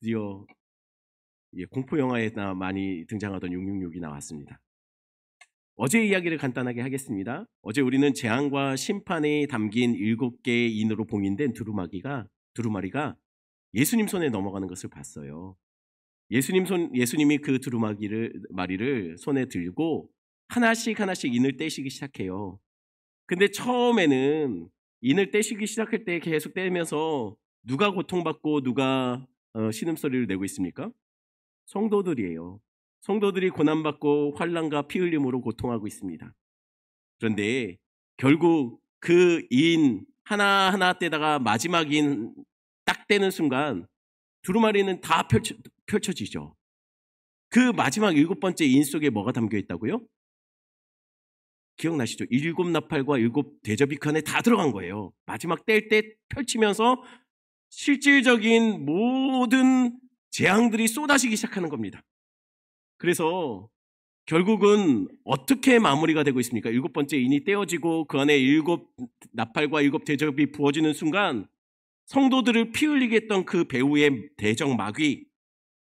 드디어 공포 영화에나 많이 등장하던 666이 나왔습니다. 어제 이야기를 간단하게 하겠습니다. 어제 우리는 재앙과 심판이 담긴 7개의 인으로 봉인된 두루마리가 예수님 손에 넘어가는 것을 봤어요. 예수님이 그 두루마리를 손에 들고 하나씩 인을 떼시기 시작해요. 근데 처음에는 인을 떼시기 시작할 때 계속 떼면서 누가 고통받고 누가 신음소리를 내고 있습니까? 성도들이에요. 성도들이 고난받고 환난과 피 흘림으로 고통하고 있습니다. 그런데 결국 그 인 하나하나 떼다가 마지막 인 딱 떼는 순간 두루마리는 다 펼쳐지죠. 그 마지막 7번째 인 속에 뭐가 담겨 있다고요? 기억나시죠? 7 나팔과 7 대접이 그 안에 다 들어간 거예요. 마지막 뗄 때 펼치면서 실질적인 모든 재앙들이 쏟아지기 시작하는 겁니다. 그래서 결국은 어떻게 마무리가 되고 있습니까? 7번째 인이 떼어지고 그 안에 7 나팔과 7 대접이 부어지는 순간 성도들을 피 흘리게 했던 그 배후의 대적 마귀,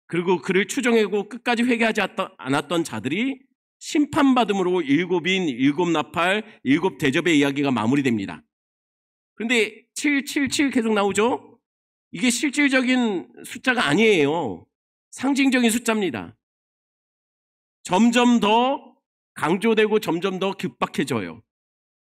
그리고 그를 추종하고 끝까지 회개하지 않았던 자들이 심판받음으로 7인, 7 나팔, 7 대접의 이야기가 마무리됩니다. 그런데 777 계속 나오죠? 이게 실질적인 숫자가 아니에요. 상징적인 숫자입니다. 점점 더 강조되고 점점 더 급박해져요.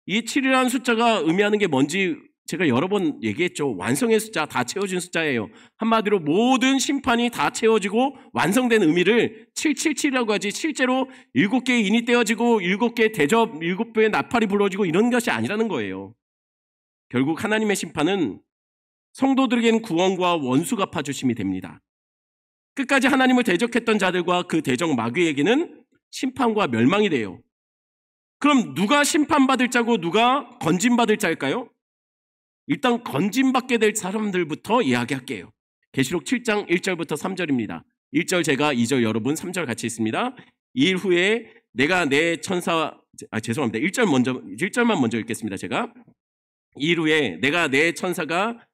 이 7이라는 숫자가 의미하는 게 뭔지 제가 여러 번 얘기했죠. 완성의 숫자, 다 채워진 숫자예요. 한마디로 모든 심판이 다 채워지고 완성된 의미를 777이라고 하지, 실제로 7개의 인이 떼어지고 7개의 대접, 7배의 나팔이 불어지고 이런 것이 아니라는 거예요. 결국 하나님의 심판은 성도들에게는 구원과 원수 갚아주심이 됩니다. 끝까지 하나님을 대적했던 자들과 그 대적 마귀에게는 심판과 멸망이 돼요. 그럼 누가 심판받을 자고 누가 건짐받을 자일까요? 일단 건짐받게 될 사람들부터 이야기할게요. 계시록 7장 1절부터 3절입니다. 1절 제가, 2절 여러분, 3절 같이 있습니다. 2일 후에 내가 내 천사, 죄송합니다. 1절만 먼저 읽겠습니다. 제가. 2일 후에 내가 내 천사가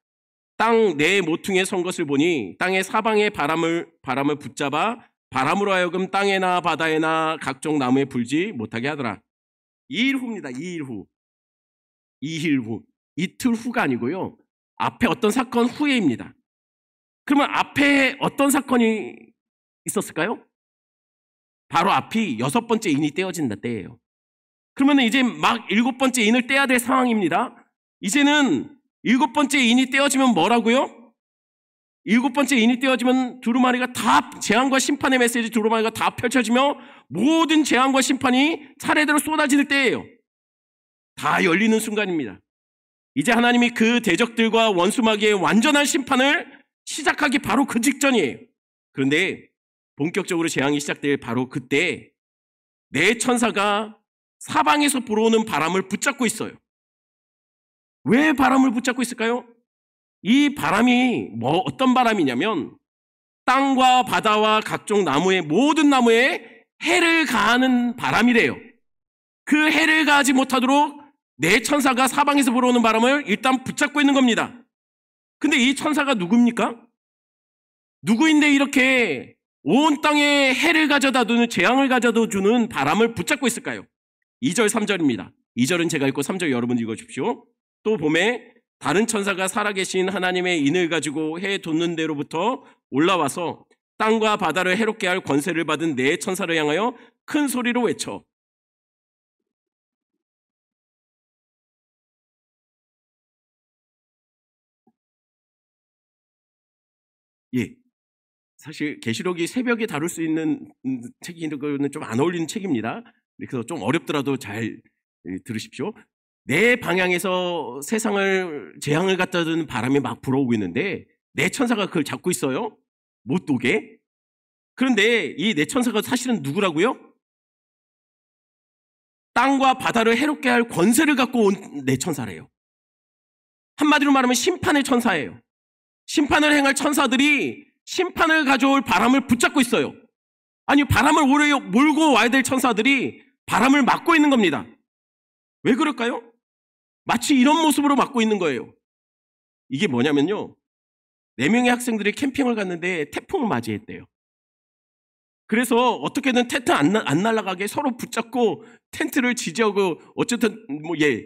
땅 내 모퉁이에 선 것을 보니 땅의 사방의 바람을 붙잡아 바람으로 하여금 땅에나 바다에나 각종 나무에 불지 못하게 하더라. 2일 후입니다. 2일 후. 2일 후. 이틀 후가 아니고요. 앞에 어떤 사건 후에입니다. 그러면 앞에 어떤 사건이 있었을까요? 바로 앞이 6번째 인이 떼어진다 때예요. 그러면 이제 막 7번째 인을 떼야 될 상황입니다. 이제는 7번째 인이 떼어지면 뭐라고요? 7번째 인이 떼어지면 두루마리가 다, 재앙과 심판의 메시지 두루마리가 다 펼쳐지며 모든 재앙과 심판이 차례대로 쏟아질 때예요. 다 열리는 순간입니다. 이제 하나님이 그 대적들과 원수 마귀의 완전한 심판을 시작하기 바로 그 직전이에요. 그런데 본격적으로 재앙이 시작될 바로 그때 내 천사가 사방에서 불어오는 바람을 붙잡고 있어요. 왜 바람을 붙잡고 있을까요? 이 바람이 어떤 바람이냐면 땅과 바다와 각종 나무의 모든 나무에 해를 가하는 바람이래요. 그 해를 가하지 못하도록 내 천사가 사방에서 불어오는 바람을 일단 붙잡고 있는 겁니다. 근데 이 천사가 누굽니까? 누구인데 이렇게 온 땅에 해를 가져다 두는, 재앙을 가져다 주는 바람을 붙잡고 있을까요? 2절 3절입니다. 2절은 제가 읽고 3절 여러분 읽어주십시오. 또 봄에 다른 천사가 살아계신 하나님의 인을 가지고 해 돋는 데로부터 올라와서 땅과 바다를 해롭게 할 권세를 받은 네 천사를 향하여 큰 소리로 외쳐. 예, 사실 계시록이 새벽에 다룰 수 있는 책이는 좀 안 어울리는 책입니다. 그래서 좀 어렵더라도 잘 들으십시오. 내 방향에서 세상을, 재앙을 갖다 주는 바람이 막 불어오고 있는데 내 천사가 그걸 잡고 있어요. 못 오게. 그런데 이 내 천사가 사실은 누구라고요? 땅과 바다를 해롭게 할 권세를 갖고 온 내 천사래요. 한마디로 말하면 심판의 천사예요. 심판을 행할 천사들이 심판을 가져올 바람을 붙잡고 있어요. 아니, 바람을 몰고 와야 될 천사들이 바람을 막고 있는 겁니다. 왜 그럴까요? 마치 이런 모습으로 막고 있는 거예요. 이게 뭐냐면요, 4명의 학생들이 캠핑을 갔는데 태풍을 맞이했대요. 그래서 어떻게든 텐트 안 날아가게 서로 붙잡고 텐트를 지지하고 어쨌든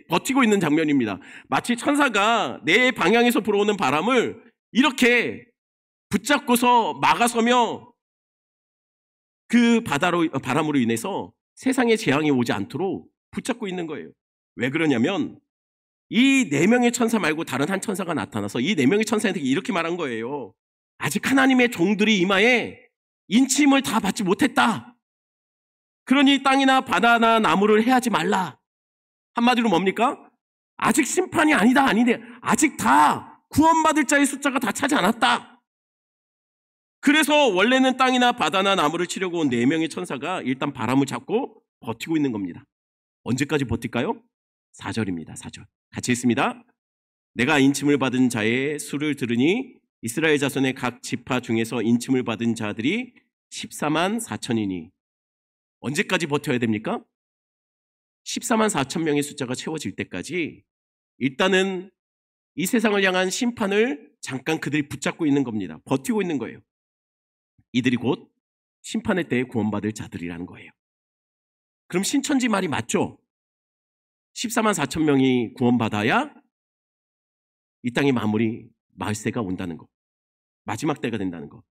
버티고 있는 장면입니다. 마치 천사가 내 방향에서 불어오는 바람을 이렇게 붙잡고서 막아서며 그 바람으로 인해서 세상에 재앙이 오지 않도록 붙잡고 있는 거예요. 왜 그러냐면 이 4명의 천사 말고 다른 한 천사가 나타나서 이 4명의 천사한테 이렇게 말한 거예요. 아직 하나님의 종들이 이마에 인침을 다 받지 못했다. 그러니 땅이나 바다나 나무를 해하지 말라. 한마디로 뭡니까? 아직 심판이 아닌데 아직 다 구원받을 자의 숫자가 다 차지 않았다. 그래서 원래는 땅이나 바다나 나무를 치려고 온 4명의 천사가 일단 바람을 잡고 버티고 있는 겁니다. 언제까지 버틸까요? 4절입니다. 4절. 같이 읽습니다. 내가 인침을 받은 자의 수를 들으니 이스라엘 자손의 각 지파 중에서 인침을 받은 자들이 14만 4천이니 언제까지 버텨야 됩니까? 14만 4천 명의 숫자가 채워질 때까지 일단은 이 세상을 향한 심판을 잠깐 그들이 붙잡고 있는 겁니다. 버티고 있는 거예요. 이들이 곧 심판의 때에 구원받을 자들이라는 거예요. 그럼 신천지 말이 맞죠? 14만 4천 명이 구원받아야 이 땅의 말세가 온다는 거. 마지막 때가 된다는 거.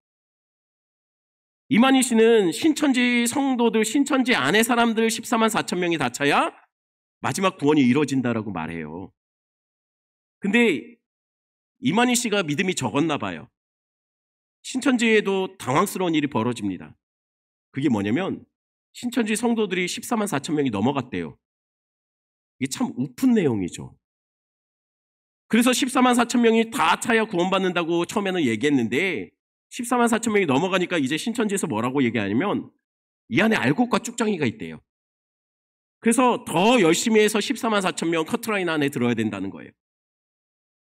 이만희 씨는 신천지 성도들, 신천지 안에 사람들 14만 4천 명이 다 차야 마지막 구원이 이루어진다라고 말해요. 근데 이만희 씨가 믿음이 적었나 봐요. 신천지에도 당황스러운 일이 벌어집니다. 그게 뭐냐면 신천지 성도들이 14만 4천 명이 넘어갔대요. 이게 참 우픈 내용이죠. 그래서 14만 4천 명이 다 차야 구원받는다고 처음에는 얘기했는데 14만 4천 명이 넘어가니까 이제 신천지에서 뭐라고 얘기하냐면 이 안에 알곡과 쭉정이가 있대요. 그래서 더 열심히 해서 14만 4천 명 커트라인 안에 들어야 된다는 거예요.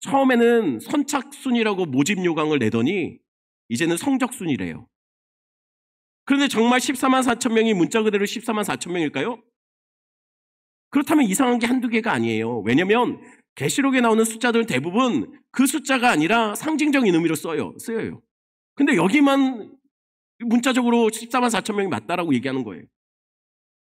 처음에는 선착순이라고 모집 요강을 내더니 이제는 성적순이래요. 그런데 정말 14만 4천 명이 문자 그대로 14만 4천 명일까요? 그렇다면 이상한 게 한두 개가 아니에요. 왜냐하면 계시록에 나오는 숫자들은 대부분 그 숫자가 아니라 상징적인 의미로 쓰여요. 근데 여기만 문자적으로 14만 4천 명이 맞다라고 얘기하는 거예요.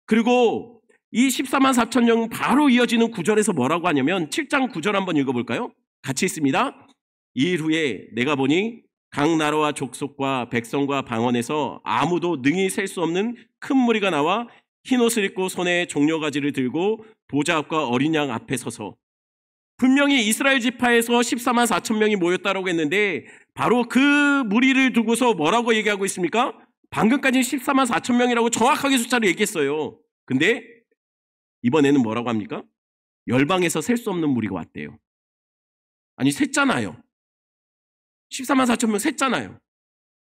그리고 이 14만 4천 명 바로 이어지는 9절에서 뭐라고 하냐면 7장 9절 한번 읽어볼까요? 같이 있습니다. 이일 후에 내가 보니 각 나라와 족속과 백성과 방언에서 아무도 능히 셀 수 없는 큰 무리가 나와 흰옷을 입고 손에 종려가지를 들고 보좌 앞과 어린 양 앞에 서서 분명히 이스라엘 지파에서 14만 4천 명이 모였다라고 했는데 바로 그 무리를 두고서 뭐라고 얘기하고 있습니까? 방금까지 14만 4천 명이라고 정확하게 숫자를 얘기했어요. 근데 이번에는 뭐라고 합니까? 열방에서 셀 수 없는 무리가 왔대요. 아니 셌잖아요. 14만 4천 명 셌잖아요.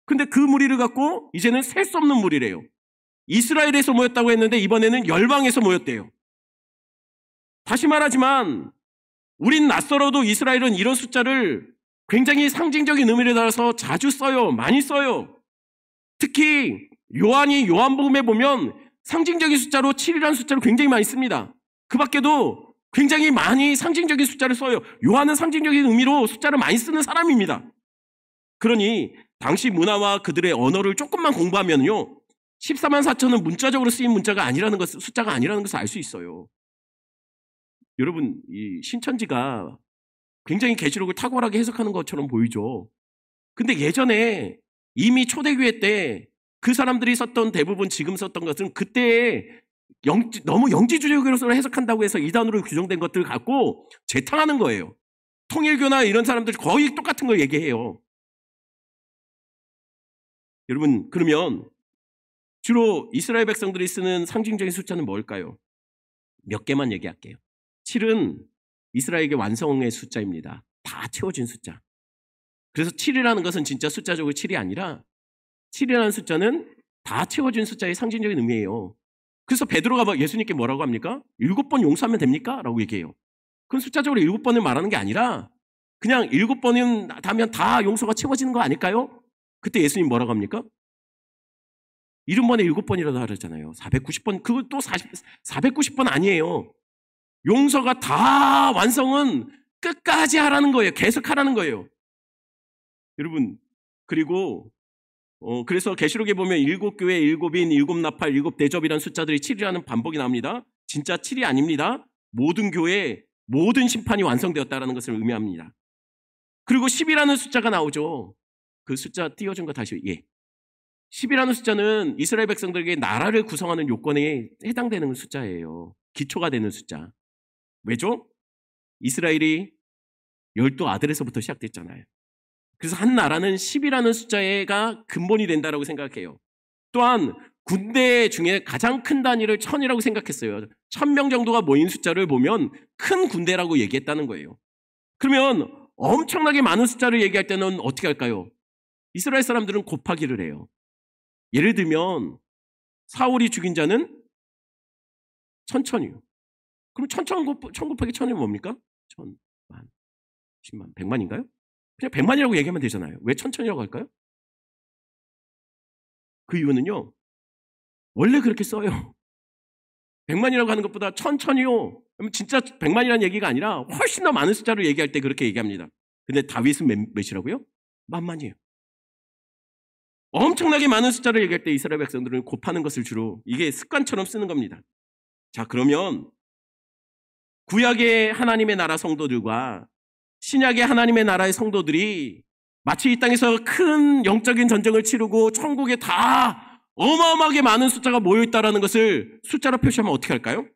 근데 그 무리를 갖고 이제는 셀 수 없는 무리래요. 이스라엘에서 모였다고 했는데 이번에는 열방에서 모였대요. 다시 말하지만 우린 낯설어도 이스라엘은 이런 숫자를 굉장히 상징적인 의미를 따라서 자주 써요. 많이 써요. 특히 요한이 요한복음에 보면 상징적인 숫자로 7이라는 숫자를 굉장히 많이 씁니다. 그 밖에도 굉장히 많이 상징적인 숫자를 써요. 요한은 상징적인 의미로 숫자를 많이 쓰는 사람입니다. 그러니 당시 문화와 그들의 언어를 조금만 공부하면요 14만 4천은 문자적으로 쓰인 문자가 아니라는 것, 숫자가 아니라는 것을 알 수 있어요. 여러분, 이 신천지가 굉장히 계시록을 탁월하게 해석하는 것처럼 보이죠. 근데 예전에 이미 초대교회 때 그 사람들이 썼던 대부분 지금 썼던 것은 그때 너무 영지주의적으로 해석한다고 해서 이단으로 규정된 것들을 갖고 재탕하는 거예요. 통일교나 이런 사람들 거의 똑같은 걸 얘기해요. 여러분, 그러면 주로 이스라엘 백성들이 쓰는 상징적인 숫자는 뭘까요? 몇 개만 얘기할게요. 7은 이스라엘에게 완성의 숫자입니다. 다 채워진 숫자. 그래서 7이라는 것은 진짜 숫자적으로 7이 아니라 7이라는 숫자는 다 채워진 숫자의 상징적인 의미예요. 그래서 베드로가 예수님께 뭐라고 합니까? 7번 용서하면 됩니까? 라고 얘기해요. 그건 숫자적으로 7번을 말하는 게 아니라 그냥 7번은 하면 다 용서가 채워지는 거 아닐까요? 그때 예수님 뭐라고 합니까? 70번에 7번이라도 하잖아요. 490번, 그것도 490번 아니에요. 용서가 다 완성은 끝까지 하라는 거예요. 계속 하라는 거예요. 여러분, 그리고 그래서 계시록에 보면 7교회, 7인, 7나팔, 7대접이라는 숫자들이 7이라는 반복이 나옵니다. 진짜 7이 아닙니다. 모든 교회, 모든 심판이 완성되었다는 것을 의미합니다. 그리고 10이라는 숫자가 나오죠. 그 숫자 띄워준 거 다시. 10이라는 숫자는 이스라엘 백성들에게 나라를 구성하는 요건에 해당되는 숫자예요. 기초가 되는 숫자. 왜죠? 이스라엘이 12아들에서부터 시작됐잖아요. 그래서 한 나라는 10이라는 숫자가 근본이 된다고 생각해요. 또한 군대 중에 가장 큰 단위를 1000이라고 생각했어요. 1000명 정도가 모인 숫자를 보면 큰 군대라고 얘기했다는 거예요. 그러면 엄청나게 많은 숫자를 얘기할 때는 어떻게 할까요? 이스라엘 사람들은 곱하기를 해요. 예를 들면 사울이 죽인 자는 1000이요. 그럼 1000 곱하기 1000이 뭡니까? 1000만, 10만, 100만인가요? 그냥 100만이라고 얘기하면 되잖아요. 왜 1000이라고 할까요? 그 이유는요, 원래 그렇게 써요. 100만이라고 하는 것보다 1000이요. 그러면 진짜 100만이라는 얘기가 아니라 훨씬 더 많은 숫자를 얘기할 때 그렇게 얘기합니다. 근데 다윗은 몇이라고요? 10,000,000이에요. 엄청나게 많은 숫자를 얘기할 때 이스라엘 백성들은 곱하는 것을 주로 이게 습관처럼 쓰는 겁니다. 자, 그러면 구약의 하나님의 나라 성도들과 신약의 하나님의 나라의 성도들이 마치 이 땅에서 큰 영적인 전쟁을 치르고 천국에 다 어마어마하게 많은 숫자가 모여있다는 것을 숫자로 표시하면 어떻게 할까요?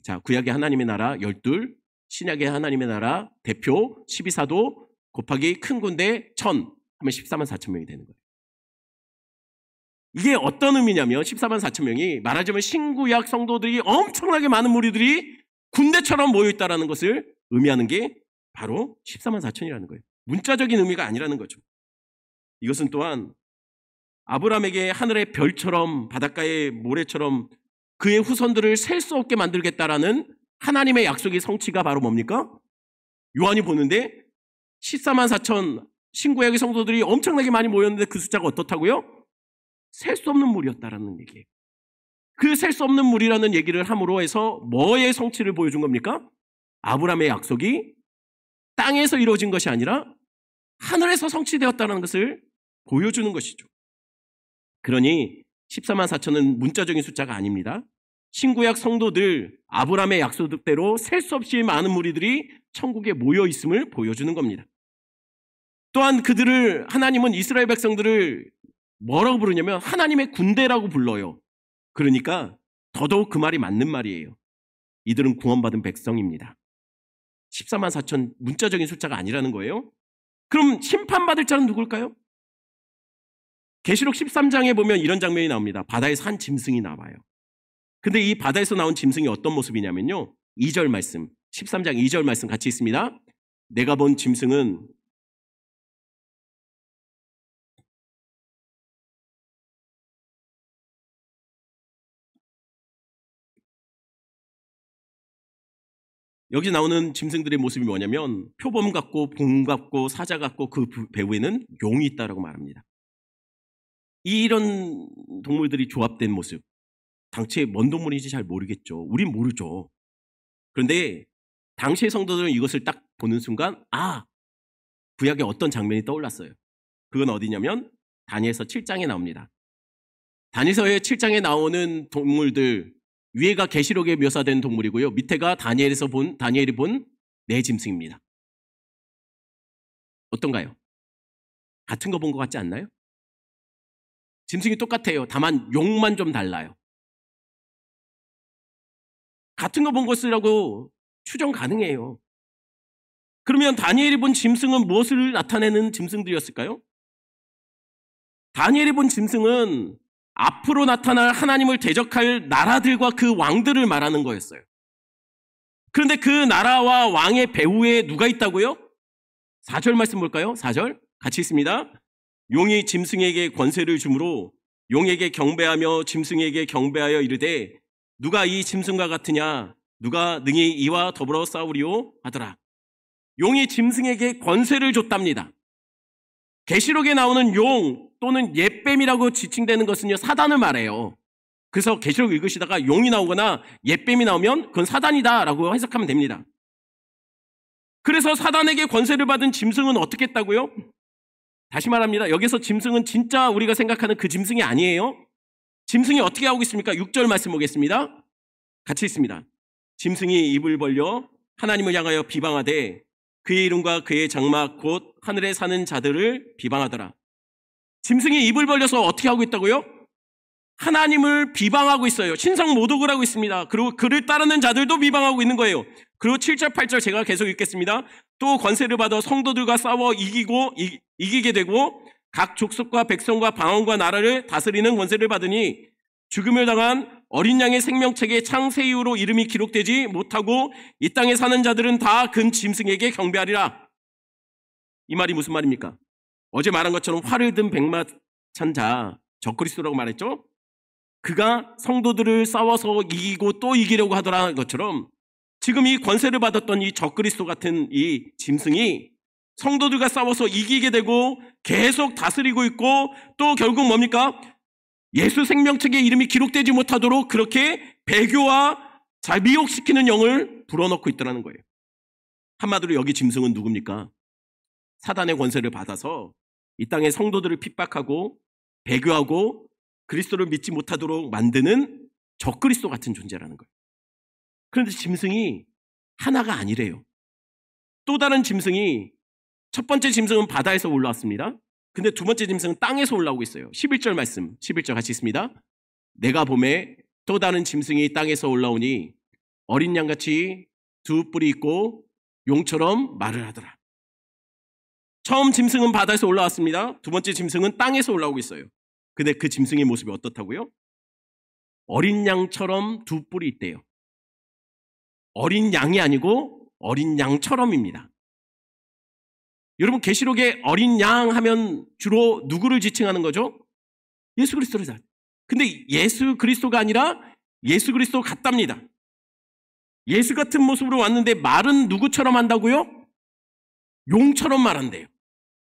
자, 구약의 하나님의 나라 12, 신약의 하나님의 나라 대표 12사도 곱하기 큰 군대 1000 하면 144,000명이 되는 거예요. 이게 어떤 의미냐면 144,000명이 말하자면 신구약 성도들이 엄청나게 많은 무리들이 군대처럼 모여있다는 것을 의미하는 게 바로 144,000이라는 거예요. 문자적인 의미가 아니라는 거죠. 이것은 또한 아브라함에게 하늘의 별처럼 바닷가의 모래처럼 그의 후손들을 셀 수 없게 만들겠다라는 하나님의 약속의 성취가 바로 뭡니까? 요한이 보는데 144,000 신구약의 성도들이 엄청나게 많이 모였는데 그 숫자가 어떻다고요? 셀 수 없는 무리였다라는 얘기예요. 그 셀 수 없는 무리라는 얘기를 함으로 해서 뭐의 성취를 보여준 겁니까? 아브라함의 약속이 땅에서 이루어진 것이 아니라 하늘에서 성취되었다는 것을 보여주는 것이죠. 그러니 144,000은 문자적인 숫자가 아닙니다. 신구약 성도들 아브라함의 약속대로 셀 수 없이 많은 무리들이 천국에 모여 있음을 보여주는 겁니다. 또한 그들을 하나님은 이스라엘 백성들을 뭐라고 부르냐면 하나님의 군대라고 불러요. 그러니까 더더욱 그 말이 맞는 말이에요. 이들은 구원받은 백성입니다. 144,000 문자적인 숫자가 아니라는 거예요. 그럼 심판받을 자는 누굴까요? 계시록 13장에 보면 이런 장면이 나옵니다. 바다에서 한 짐승이 나와요. 근데 이 바다에서 나온 짐승이 어떤 모습이냐면요, 2절 말씀, 13장 2절 말씀 같이 있습니다. 내가 본 짐승은 여기 나오는 짐승들의 모습이 뭐냐면 표범 같고 곰 같고 사자 같고 그 배후에는 용이 있다라고 말합니다. 이런 동물들이 조합된 모습, 당시에 뭔 동물인지 잘 모르겠죠. 우린 모르죠. 그런데 당시의 성도들은 이것을 딱 보는 순간 구약의 어떤 장면이 떠올랐어요. 그건 어디냐면 다니엘서 7장에 나옵니다. 다니엘서의 7장에 나오는 동물들, 위에가 계시록에 묘사된 동물이고요, 밑에가 다니엘이 본 네 짐승입니다. 어떤가요? 같은 거 본 것 같지 않나요? 짐승이 똑같아요. 다만 용만 좀 달라요. 같은 거 본 것이라고 추정 가능해요. 그러면 다니엘이 본 짐승은 무엇을 나타내는 짐승들이었을까요? 다니엘이 본 짐승은 앞으로 나타날 하나님을 대적할 나라들과 그 왕들을 말하는 거였어요. 그런데 그 나라와 왕의 배후에 누가 있다고요? 4절 말씀 볼까요? 4절 같이 있습니다. 용이 짐승에게 권세를 주므로 용에게 경배하며 짐승에게 경배하여 이르되 누가 이 짐승과 같으냐, 누가 능히 이와 더불어 싸우리오 하더라. 용이 짐승에게 권세를 줬답니다. 계시록에 나오는 용 또는 옅뱀이라고 지칭되는 것은요, 사단을 말해요. 그래서 계시록 읽으시다가 용이 나오거나 옅뱀이 나오면 그건 사단이다 라고 해석하면 됩니다. 그래서 사단에게 권세를 받은 짐승은 어떻게 했다고요? 다시 말합니다. 여기서 짐승은 진짜 우리가 생각하는 그 짐승이 아니에요. 짐승이 어떻게 하고 있습니까? 6절 말씀 보겠습니다. 같이 있습니다. 짐승이 입을 벌려 하나님을 향하여 비방하되 그의 이름과 그의 장막 곧 하늘에 사는 자들을 비방하더라. 짐승이 입을 벌려서 어떻게 하고 있다고요? 하나님을 비방하고 있어요. 신성 모독을 하고 있습니다. 그리고 그를 따르는 자들도 비방하고 있는 거예요. 그리고 7절 8절 제가 계속 읽겠습니다. 또 권세를 받아 성도들과 싸워 이기게 되고 각 족속과 백성과 방언과 나라를 다스리는 권세를 받으니 죽음을 당한 어린 양의 생명책에 창세 이후로 이름이 기록되지 못하고 이 땅에 사는 자들은 다 근 짐승에게 경배하리라. 이 말이 무슨 말입니까? 어제 말한 것처럼 활을 든 백마찬자 적그리스도라고 말했죠? 그가 성도들을 싸워서 이기고 또 이기려고 하더라는 것처럼 지금 이 권세를 받았던 이 적그리스도 같은 이 짐승이 성도들과 싸워서 이기게 되고 계속 다스리고 있고 또 결국 뭡니까? 예수 생명책에 이름이 기록되지 못하도록 그렇게 배교와 잘 미혹시키는 영을 불어넣고 있더라는 거예요. 한마디로 여기 짐승은 누굽니까? 사단의 권세를 받아서 이 땅의 성도들을 핍박하고 배교하고 그리스도를 믿지 못하도록 만드는 적그리스도 같은 존재라는 거예요. 그런데 짐승이 하나가 아니래요. 또 다른 짐승이 첫 번째 짐승은 바다에서 올라왔습니다. 근데 두 번째 짐승은 땅에서 올라오고 있어요. 11절 말씀, 11절 같이 있습니다. 내가 보매 또 다른 짐승이 땅에서 올라오니 어린 양같이 두 뿔이 있고 용처럼 말을 하더라. 처음 짐승은 바다에서 올라왔습니다. 두 번째 짐승은 땅에서 올라오고 있어요. 근데 그 짐승의 모습이 어떻다고요? 어린 양처럼 두 뿔이 있대요. 어린 양이 아니고 어린 양처럼입니다. 여러분 계시록에 어린 양 하면 주로 누구를 지칭하는 거죠? 예수 그리스도를 잘. 근데 예수 그리스도가 아니라 예수 그리스도 같답니다. 예수 같은 모습으로 왔는데 말은 누구처럼 한다고요? 용처럼 말한대요.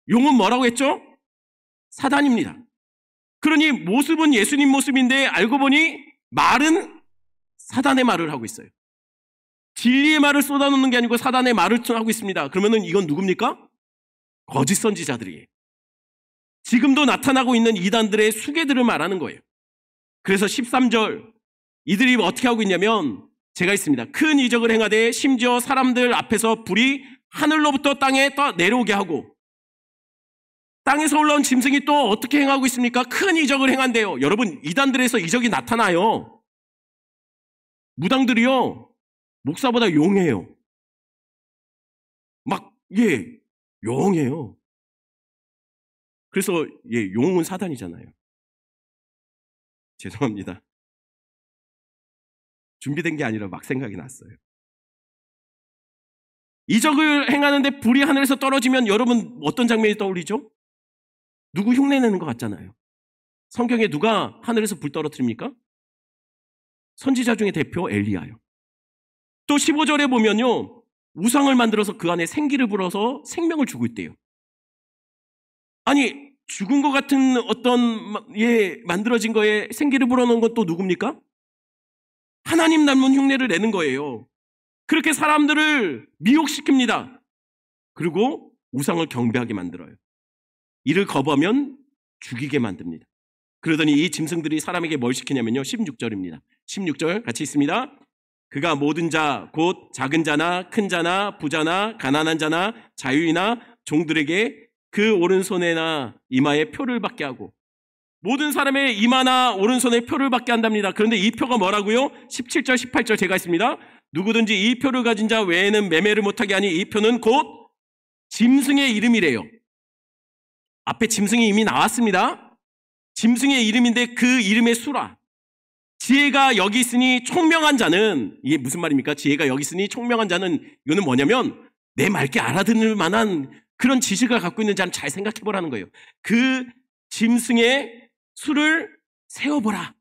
용은 뭐라고 했죠? 사단입니다. 그러니 모습은 예수님 모습인데 알고 보니 말은 사단의 말을 하고 있어요. 진리의 말을 쏟아놓는 게 아니고 사단의 말을 하고 있습니다. 그러면은 이건 누굽니까? 거짓 선지자들이에요. 지금도 나타나고 있는 이단들의 수괴들을 말하는 거예요. 그래서 13절 이들이 어떻게 하고 있냐면 제가 있습니다. 큰 이적을 행하되 심지어 사람들 앞에서 불이 하늘로부터 땅에 떠 내려오게 하고 땅에서 올라온 짐승이 또 어떻게 행하고 있습니까? 큰 이적을 행한대요. 여러분 이단들에서 이적이 나타나요. 무당들이요. 목사보다 용해요. 용해요. 그래서 용은 사단이잖아요. 죄송합니다. 준비된 게 아니라 막 생각이 났어요. 이적을 행하는데 불이 하늘에서 떨어지면 여러분 어떤 장면이 떠올리죠? 누구 흉내내는 것 같잖아요. 성경에 누가 하늘에서 불 떨어뜨립니까? 선지자 중에 대표 엘리야요. 또 15절에 보면요. 우상을 만들어서 그 안에 생기를 불어서 생명을 주고 있대요. 아니 죽은 것 같은 어떤 만들어진 거에 생기를 불어넣은 건 또 누굽니까? 하나님 닮은 흉내를 내는 거예요. 그렇게 사람들을 미혹시킵니다. 그리고 우상을 경배하게 만들어요. 이를 거부하면 죽이게 만듭니다. 그러더니 이 짐승들이 사람에게 뭘 시키냐면요. 16절입니다. 16절 같이 있습니다. 그가 모든 자, 곧 작은 자나 큰 자나 부자나 가난한 자나 자유인나 종들에게 그 오른손에나 이마에 표를 받게 하고 모든 사람의 이마나 오른손에 표를 받게 한답니다. 그런데 이 표가 뭐라고요? 17절 18절 제가 있습니다. 누구든지 이 표를 가진 자 외에는 매매를 못하게 하니 이 표는 곧 짐승의 이름이래요. 앞에 짐승이 이미 나왔습니다. 짐승의 이름인데 그 이름의 수라. 지혜가 여기 있으니 총명한 자는, 이게 무슨 말입니까? 지혜가 여기 있으니 총명한 자는, 이거는 뭐냐면 내 맑게 알아듣을 만한 그런 지식을 갖고 있는 자는 잘 생각해 보라는 거예요. 그 짐승의 수를 세어보라.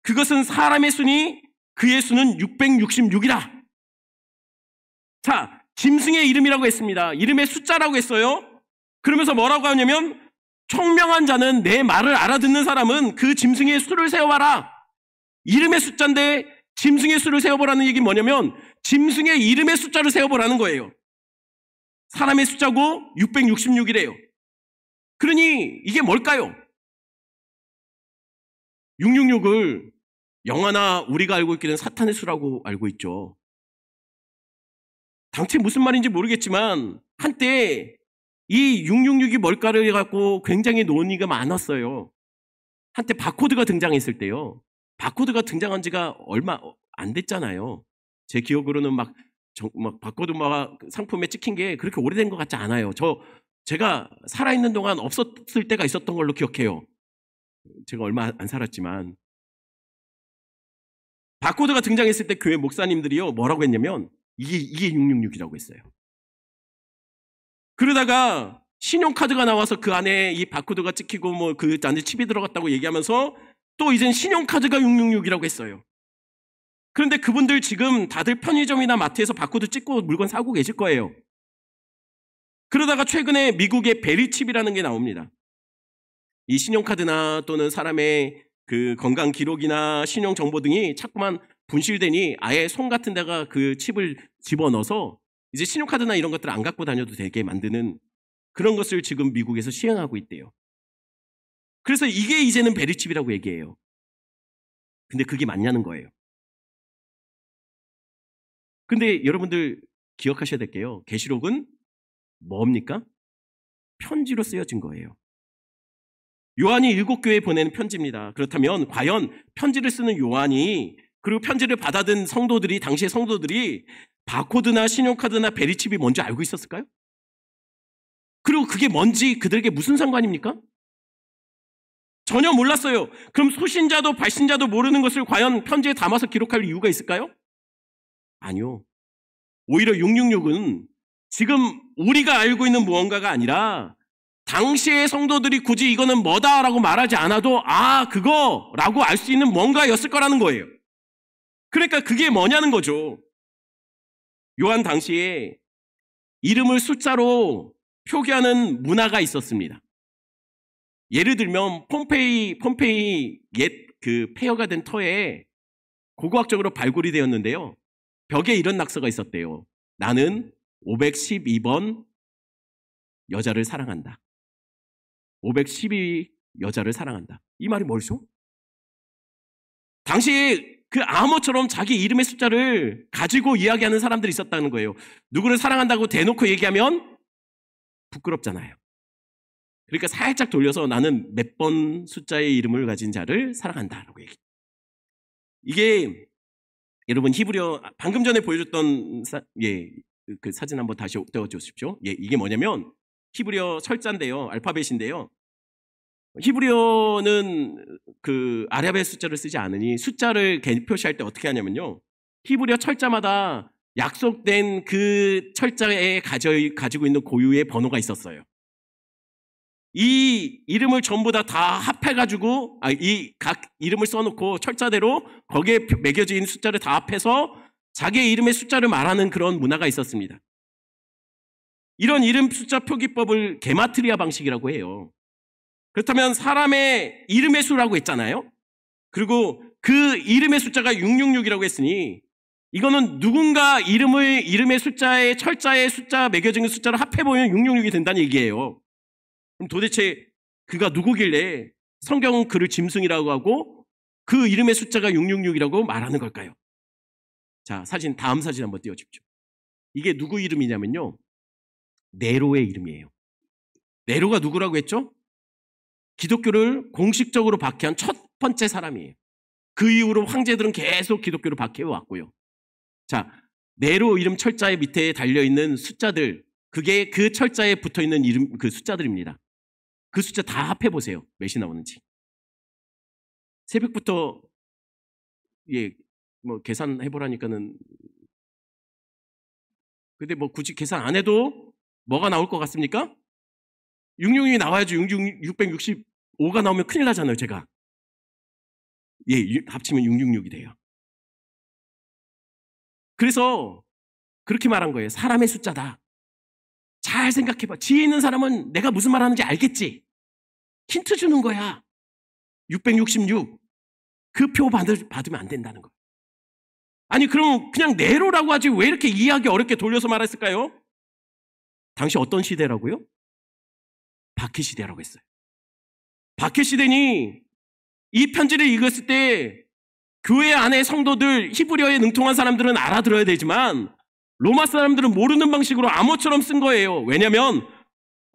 그것은 사람의 수니 그의 수는 666이라. 자, 짐승의 이름이라고 했습니다. 이름의 숫자라고 했어요. 그러면서 뭐라고 하냐면 총명한 자는, 내 말을 알아듣는 사람은 그 짐승의 수를 세어봐라. 이름의 숫자인데 짐승의 수를 세어보라는 얘기는 뭐냐면 짐승의 이름의 숫자를 세어보라는 거예요. 사람의 숫자고 666이래요. 그러니 이게 뭘까요? 666을 영화나 우리가 알고 있기는 사탄의 수라고 알고 있죠. 당최 무슨 말인지 모르겠지만 한때 이 666이 뭘까를 갖고 굉장히 논의가 많았어요. 한때 바코드가 등장했을 때요. 바코드가 등장한 지가 얼마 안 됐잖아요. 제 기억으로는 막 바코드 상품에 찍힌 게 그렇게 오래된 것 같지 않아요. 제가 살아있는 동안 없었을 때가 있었던 걸로 기억해요. 제가 얼마 안 살았지만. 바코드가 등장했을 때 교회 목사님들이요 뭐라고 했냐면 이게 666이라고 했어요. 그러다가 신용카드가 나와서 그 안에 이 바코드가 찍히고 뭐 그 안에 칩이 들어갔다고 얘기하면서 또 이젠 신용카드가 666이라고 했어요. 그런데 그분들 지금 다들 편의점이나 마트에서 바코드 찍고 물건 사고 계실 거예요. 그러다가 최근에 미국의 베리칩이라는 게 나옵니다. 이 신용카드나 또는 사람의 그 건강 기록이나 신용 정보 등이 자꾸만 분실되니 아예 손 같은 데가 그 칩을 집어넣어서 이제 신용카드나 이런 것들 안 갖고 다녀도 되게 만드는 그런 것을 지금 미국에서 시행하고 있대요. 그래서 이게 이제는 베리칩이라고 얘기해요. 근데 그게 맞냐는 거예요. 근데 여러분들 기억하셔야 될 게요. 계시록은 뭡니까? 편지로 쓰여진 거예요. 요한이 7교회에 보내는 편지입니다. 그렇다면 과연 편지를 쓰는 요한이 그리고 편지를 받아든 성도들이 당시의 성도들이 바코드나 신용카드나 베리칩이 뭔지 알고 있었을까요? 그리고 그게 뭔지 그들에게 무슨 상관입니까? 전혀 몰랐어요. 그럼 소신자도 발신자도 모르는 것을 과연 편지에 담아서 기록할 이유가 있을까요? 아니요. 오히려 666은 지금 우리가 알고 있는 무언가가 아니라 당시의 성도들이 굳이 이거는 뭐다라고 말하지 않아도 그거라고 알 수 있는 뭔가였을 거라는 거예요. 그러니까 그게 뭐냐는 거죠. 요한 당시에 이름을 숫자로 표기하는 문화가 있었습니다. 예를 들면 폼페이 옛 그 폐허가 된 터에 고고학적으로 발굴이 되었는데요. 벽에 이런 낙서가 있었대요. 나는 512번 여자를 사랑한다. 512 여자를 사랑한다. 이 말이 뭐죠? 당시에 그 암호처럼 자기 이름의 숫자를 가지고 이야기하는 사람들이 있었다는 거예요. 누구를 사랑한다고 대놓고 얘기하면 부끄럽잖아요. 그러니까 살짝 돌려서 나는 몇 번 숫자의 이름을 가진 자를 사랑한다라고 얘기해요. 이게 여러분 히브리어 방금 전에 보여줬던 그 사진 한번 다시 떼어주십시오. 이게 뭐냐면 히브리어 철자인데요. 알파벳인데요. 히브리어는 그 아랍의 숫자를 쓰지 않으니 숫자를 표시할 때 어떻게 하냐면요. 히브리어 철자마다 약속된 그 철자에 가지고 있는 고유의 번호가 있었어요. 이 이름을 전부 다 합해가지고 이 각 이름을 써놓고 철자대로 거기에 매겨져 있는 숫자를 다 합해서 자기의 이름의 숫자를 말하는 그런 문화가 있었습니다. 이런 이름 숫자 표기법을 게마트리아 방식이라고 해요. 그렇다면 사람의 이름의 수라고 했잖아요. 그리고 그 이름의 숫자가 666이라고 했으니 이거는 누군가 이름의 숫자에 철자의 숫자 매겨진 숫자를 합해보면 666이 된다는 얘기예요. 그럼 도대체 그가 누구길래 성경은 그를 짐승이라고 하고 그 이름의 숫자가 666이라고 말하는 걸까요? 자, 다음 사진 한번 띄워주십시오. 이게 누구 이름이냐면요. 네로의 이름이에요. 네로가 누구라고 했죠? 기독교를 공식적으로 박해한 첫 번째 사람이에요. 그 이후로 황제들은 계속 기독교를 박해왔고요. 자, 네로 이름 철자의 밑에 달려있는 숫자들, 그게 그 철자에 붙어있는 이름, 그 숫자들입니다. 그 숫자 다 합해보세요. 몇이 나오는지. 새벽부터, 계산해보라니까는. 근데 굳이 계산 안 해도 뭐가 나올 것 같습니까? 666이 나와야지. 665가 나오면 큰일 나잖아요, 제가. 합치면 666이 돼요. 그래서 그렇게 말한 거예요. 사람의 숫자다. 잘 생각해봐. 지혜 있는 사람은 내가 무슨 말 하는지 알겠지? 힌트 주는 거야. 666. 그 표 받으면 안 된다는 거예요. 아니 그럼 그냥 네로라고 하지 왜 이렇게 이해하기 어렵게 돌려서 말했을까요? 당시 어떤 시대라고요? 박해 시대라고 했어요. 박해 시대니 이 편지를 읽었을 때 교회 안에 성도들, 히브리어에 능통한 사람들은 알아들어야 되지만 로마 사람들은 모르는 방식으로 암호처럼 쓴 거예요. 왜냐하면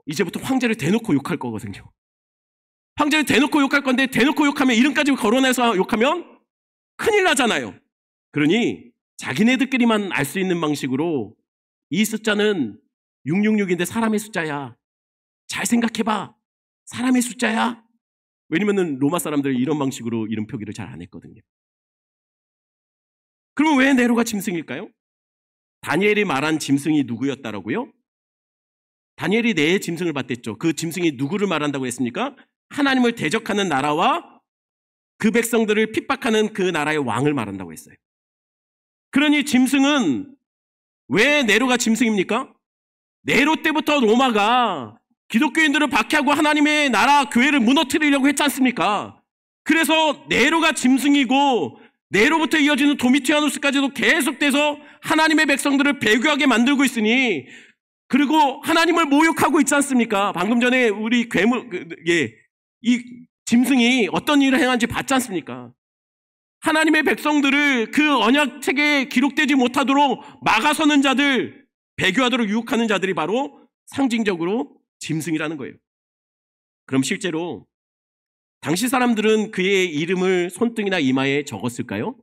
이제부터 황제를 대놓고 욕할 거거든요. 황제를 대놓고 욕할 건데 대놓고 욕하면 이름까지 거론해서 욕하면 큰일 나잖아요. 그러니 자기네들끼리만 알 수 있는 방식으로 이 숫자는 666인데 사람의 숫자야. 잘 생각해봐. 사람의 숫자야. 왜냐면 로마 사람들 이런 방식으로 이름 표기를 잘 안 했거든요. 그러면 왜 네로가 짐승일까요? 다니엘이 말한 짐승이 누구였다라고요? 다니엘이 네 짐승을 봤댔죠. 그 짐승이 누구를 말한다고 했습니까? 하나님을 대적하는 나라와 그 백성들을 핍박하는 그 나라의 왕을 말한다고 했어요. 그러니 짐승은 왜 네로가 짐승입니까? 네로 때부터 로마가 기독교인들을 박해하고 하나님의 나라 교회를 무너뜨리려고 했지 않습니까? 그래서 네로가 짐승이고 네로부터 이어지는 도미티아누스까지도 계속돼서 하나님의 백성들을 배교하게 만들고 있으니, 그리고 하나님을 모욕하고 있지 않습니까? 방금 전에 우리 이 짐승이 어떤 일을 행한지 봤지 않습니까? 하나님의 백성들을 그 언약책에 기록되지 못하도록 막아서는 자들, 배교하도록 유혹하는 자들이 바로 상징적으로 짐승이라는 거예요. 그럼 실제로 당시 사람들은 그의 이름을 손등이나 이마에 적었을까요?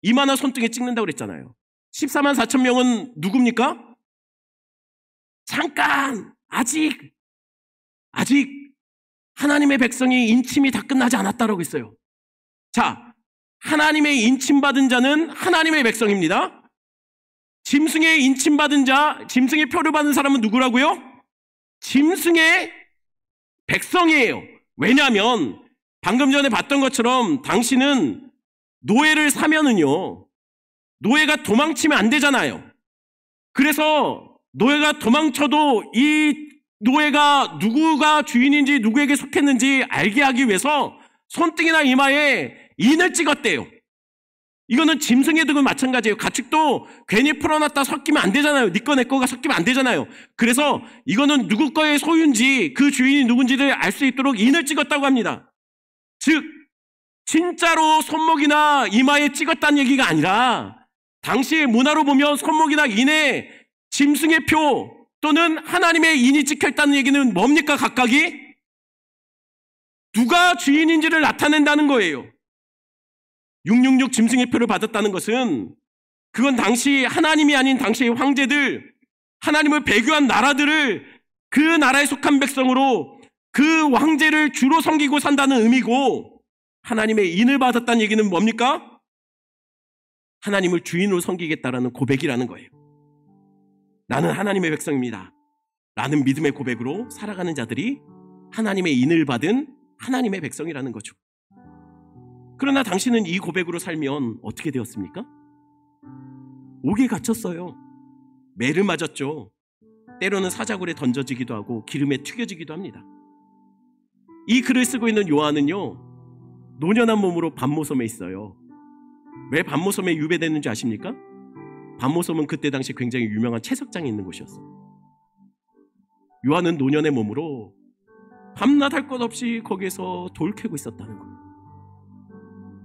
이마나 손등에 찍는다고 그랬잖아요. 14만 4천 명은 누굽니까? 잠깐! 아직 하나님의 백성이 인침이 다 끝나지 않았다라고 했어요. 자, 하나님의 인침받은 자는 하나님의 백성입니다. 짐승의 인침받은 자, 짐승의 표를 받은 사람은 누구라고요? 짐승의 백성이에요. 왜냐하면 방금 전에 봤던 것처럼 당신은 노예를 사면은요, 노예가 도망치면 안 되잖아요. 그래서 노예가 도망쳐도 이 노예가 누구가 주인인지 누구에게 속했는지 알게 하기 위해서 손등이나 이마에 인을 찍었대요. 이거는 짐승의 득은 마찬가지예요. 가축도 괜히 풀어놨다 섞이면 안 되잖아요. 네 거 내 거가 섞이면 안 되잖아요. 그래서 이거는 누구 거의 소유인지 그 주인이 누군지를 알 수 있도록 인을 찍었다고 합니다. 즉 진짜로 손목이나 이마에 찍었다는 얘기가 아니라 당시의 문화로 보면 손목이나 인에 짐승의 표 또는 하나님의 인이 찍혀있다는 얘기는 뭡니까? 각각이 누가 주인인지를 나타낸다는 거예요. 666 짐승의 표를 받았다는 것은 그건 당시 하나님이 아닌 당시의 황제들, 하나님을 배교한 나라들을 그 나라에 속한 백성으로 그 황제를 주로 섬기고 산다는 의미고, 하나님의 인을 받았다는 얘기는 뭡니까? 하나님을 주인으로 섬기겠다라는 고백이라는 거예요. 나는 하나님의 백성입니다 라는 믿음의 고백으로 살아가는 자들이 하나님의 인을 받은 하나님의 백성이라는 거죠. 그러나 당신은 이 고백으로 살면 어떻게 되었습니까? 옥에 갇혔어요. 매를 맞았죠. 때로는 사자굴에 던져지기도 하고 기름에 튀겨지기도 합니다. 이 글을 쓰고 있는 요한은요, 노년한 몸으로 반모섬에 있어요. 왜 반모섬에 유배됐는지 아십니까? 반모섬은 그때 당시 굉장히 유명한 채석장이 있는 곳이었어요. 요한은 노년의 몸으로 밤낮 할 것 없이 거기에서 돌 캐고 있었다는 거예요.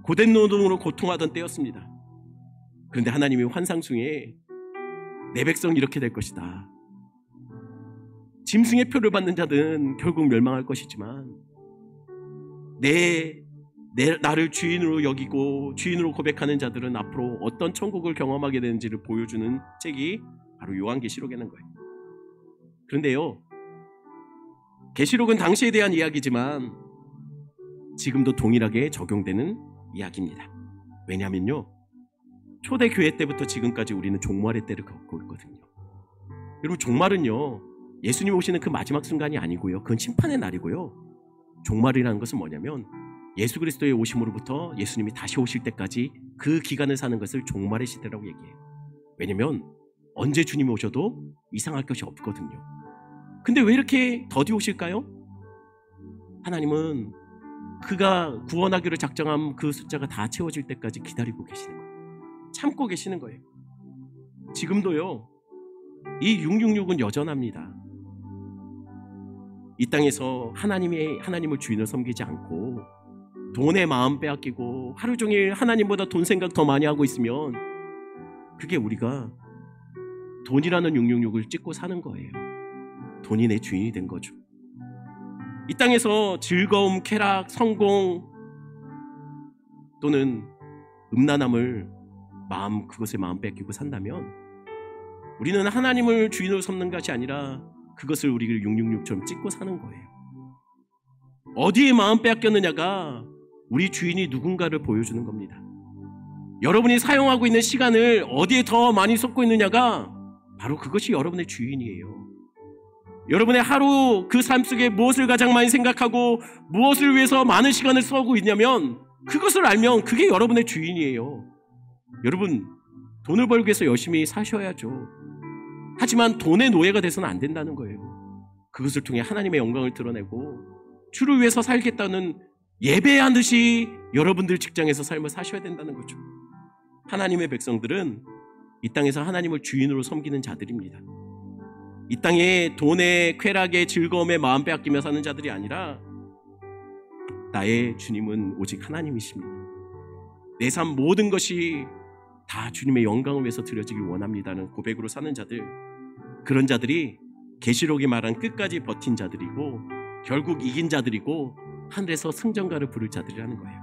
고된 노동으로 고통하던 때였습니다. 그런데 하나님이 환상 중에 내 백성이 이렇게 될 것이다. 짐승의 표를 받는 자들은 결국 멸망할 것이지만 나를 주인으로 여기고 주인으로 고백하는 자들은 앞으로 어떤 천국을 경험하게 되는지를 보여주는 책이 바로 요한계시록이라는 거예요. 그런데요, 계시록은 당시에 대한 이야기지만 지금도 동일하게 적용되는 이야기입니다. 왜냐하면요, 초대교회 때부터 지금까지 우리는 종말의 때를 겪고 있거든요. 여러분, 종말은요, 예수님 오시는 그 마지막 순간이 아니고요, 그건 심판의 날이고요. 종말이라는 것은 뭐냐면 예수 그리스도의 오심으로부터 예수님이 다시 오실 때까지 그 기간을 사는 것을 종말의 시대라고 얘기해요. 왜냐면 언제 주님이 오셔도 이상할 것이 없거든요. 근데 왜 이렇게 더디 오실까요? 하나님은 그가 구원하기로 작정한 그 숫자가 다 채워질 때까지 기다리고 계시는 거예요. 참고 계시는 거예요. 지금도요, 이 666은 여전합니다. 이 땅에서 하나님을 주인을 섬기지 않고 돈에 마음 빼앗기고 하루 종일 하나님보다 돈 생각 더 많이 하고 있으면 그게 우리가 돈이라는 666을 찍고 사는 거예요. 돈이 내 주인이 된 거죠. 이 땅에서 즐거움, 쾌락, 성공 또는 음란함을 그것에 마음 뺏기고 산다면 우리는 하나님을 주인으로 삼는 것이 아니라 그것을 우리가 666처럼 찍고 사는 거예요. 어디에 마음 빼앗겼느냐가 우리 주인이 누군가를 보여주는 겁니다. 여러분이 사용하고 있는 시간을 어디에 더 많이 쏟고 있느냐가 바로 그것이 여러분의 주인이에요. 여러분의 하루 그 삶 속에 무엇을 가장 많이 생각하고 무엇을 위해서 많은 시간을 쓰고 있냐면 그것을 알면 그게 여러분의 주인이에요. 여러분, 돈을 벌기 위해서 열심히 사셔야죠. 하지만 돈의 노예가 돼서는 안 된다는 거예요. 그것을 통해 하나님의 영광을 드러내고 주를 위해서 살겠다는 예배하듯이 여러분들 직장에서 삶을 사셔야 된다는 거죠. 하나님의 백성들은 이 땅에서 하나님을 주인으로 섬기는 자들입니다. 이 땅에 돈에 쾌락에 즐거움에 마음 빼앗기며 사는 자들이 아니라 나의 주님은 오직 하나님이십니다. 내 삶 모든 것이 다 주님의 영광을 위해서 드려지길 원합니다는 고백으로 사는 자들, 그런 자들이 계시록이 말한 끝까지 버틴 자들이고 결국 이긴 자들이고 하늘에서 승전가를 부를 자들이라는 거예요.